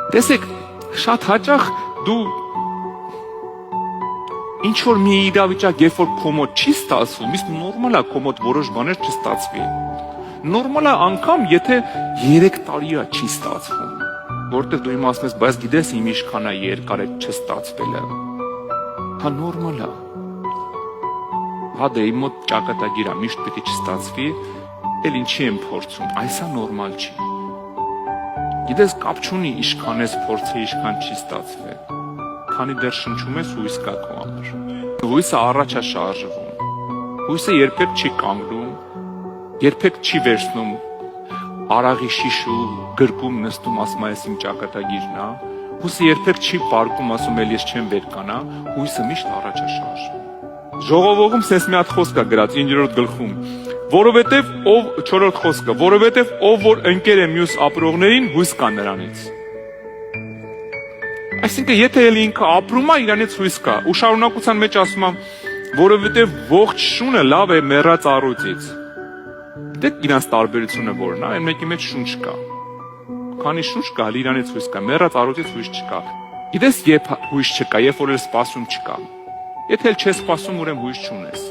Տեսեք, շատ հաճախ դու ինչ որ մի իրավիճակ, երբ որ քո մոտ չի ստացվում, իսկ նորմալ է քո մոտ որոշ բաներ չստացվի։ Նորմալ է անգամ, եթե 3 տարի է չի ստացվում, որտեղ դու իմ ասում ես, բայց գիտես իմ ինչքան է երկար է չստացվելը։ Հա նորմալ է։ Հա դե իմ մոտ ճակատագիր է, միշտ պետք է չստացվի, էլ ինչի եմ փորձում, այս է նորմալ չի։ Գիտես կապ չունի ինչքան ես փորձել, ինչքան չի ստացվել։ Քանի դեռ շնչում ես հույս կա քո համար։ Հույսը առաջ է շարժվում։ Հույսը երբեք չի կանգնում, երբեք չի վերցնում արաղի շիշու, գրկում նստում, ասում ես իմ ճակատագիրն է։ Հույսը երբեք չի պարկում, ասում էլ ես չեմ վերկանա, հույսը միշտ առաջ է շարժվում։ Ժողովողում սենց մի հատ խոսք է գրած 9-րդ գլխում, որովհետև ով 4-րդ խոսքը, որովհետև ով որ ընկեր է մյուս ապրողներին, հույս կա նրանից։ Այսինքն եթե էլ ինքը ապրում է, իրանից հույս կա։ Ու շարունակության մեջ ասում եմ, որովհետև ողջ շունը լավ է մեռած առյուծից։ Դեք իրանց տարբերությունը որն է, այն մեկի մեջ շունչ կա։ Քանի շունչ կա, իրանից հույս կա, մեռած առյուծից հույս չկա։ Գիտես երբ հույս չկա, երբ որ էլ սպասում չկա։ Եթե էլ չես սպասում, ուրեմն հույս չունես։